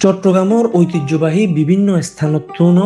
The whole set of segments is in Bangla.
চট্টগ্রামের ঐতিহ্যবাহী বিভিন্ন স্থানত্বন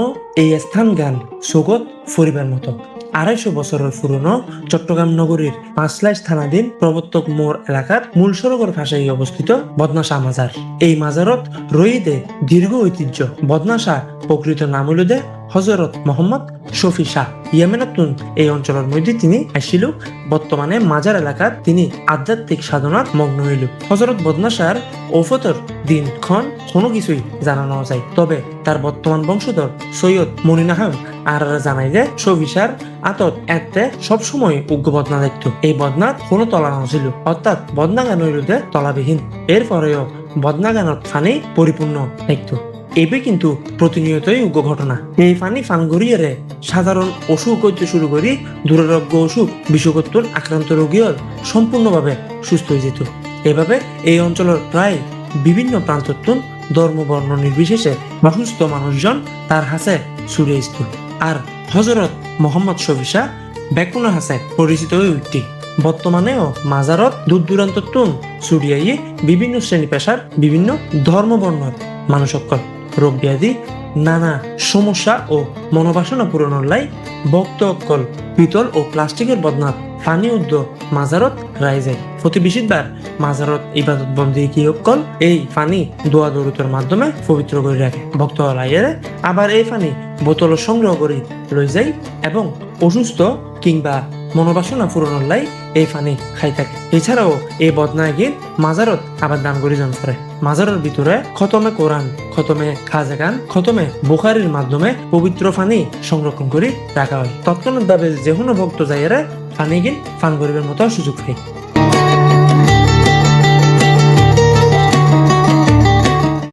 এই স্থান গান সোগত ফরিবার মতো ২৫০ বছরের পুরনো চট্টগ্রাম নগরীর পাঁচলাইশ থানাধীন প্রবর্তক মোড় এলাকার মূল সড়কের পাশেই অবস্থিত বদনাশা মাজার। এই মাজারত রইদে দীর্ঘ ঐতিহ্য। বদনাশা প্রকৃত নাম হইল দে হজরত মোহাম্মদ শফি শাহ। ইয়েমেনাতুন এই অঞ্চলের মধ্যে তিনি আসিল। বর্তমানে মাজার এলাকার তিনি আধ্যাত্মিক সাধনার মগ্ন হইল। হজরত বদনাশার ওফতর দিনক্ষণ কোনো কিছুই জানানো যায়, তবে তার বর্তমান বংশধর সৈয়দ মনিনাহাম আর জানাই যে সবিসার আতত এতে সবসময় উগ্র বদনা দেখত। এই বদনাত কোনো তলা নছিল, অর্থাৎ বদনা গান হইলতে তলাবিহীন। এরপরেও বদনা গানত ফানি পরিপূর্ণ দেখত। এবে কিন্তু প্রতিনিয়তই উগ্র ঘটনা। এই ফানি ফানগড়িয়ারে সাধারণ অসুখ হইতে শুরু করি দুরারোগ্য অসুখ বিষকত্বর আক্রান্ত রোগীও সম্পূর্ণভাবে সুস্থ হয়ে যেত। এভাবে এই অঞ্চলের প্রায় বিভিন্ন প্রান্তত্বন ধর্ম বর্ণ নির্বিশেষে অসুস্থ মানুষজন তার হাসে ছুড়ে আসত। আর হজরত মোহাম্মদ শফি শাহ বেকুনা হাসে পরিচিত হয়ে উঠতি। বর্তমানেও মাজারত দূর দূরান্তত্বন ছুড়িয়াইয়ে বিভিন্ন শ্রেণী পেশার বিভিন্ন ধর্ম বর্ণর মানুষকল রোগ ব্যাধি নানা সমস্যা ও মনোবাসনা পূরণের লাই ভক্ত অক্কল পিতল ও প্লাস্টিকের বদনাত পানি উদ্য মাজারত রায় যায়। প্রতি বিশুদ্ধবার মাজারত ইবাদত বন্দী কি অক্কল এই পানি দোয়া দরুতের মাধ্যমে পবিত্র করে রাখে ভক্ত লাইয়ারে। আবার এই পানি বোতল সংগ্রহ করে লই যায় এবং অসুস্থ কিংবা মনোবাসনা পূরণের লাই এই পানি খাই থাকে। এছাড়াও এই বদনায় গিয়ে মাজারত আবার দান করে জন করে। মাজারের ভিতরে খতমে কোরআন, খতমে খাজা গান, খতমে বুখারির মাধ্যমে পবিত্র পানি সংরক্ষণ করে রাখা হয়। তৎক্ষণাৎ ভাবে যে কোনো ভক্ত যাইয়ারে পানি গিয়ে পান করিবার মতো সুযোগ পায়।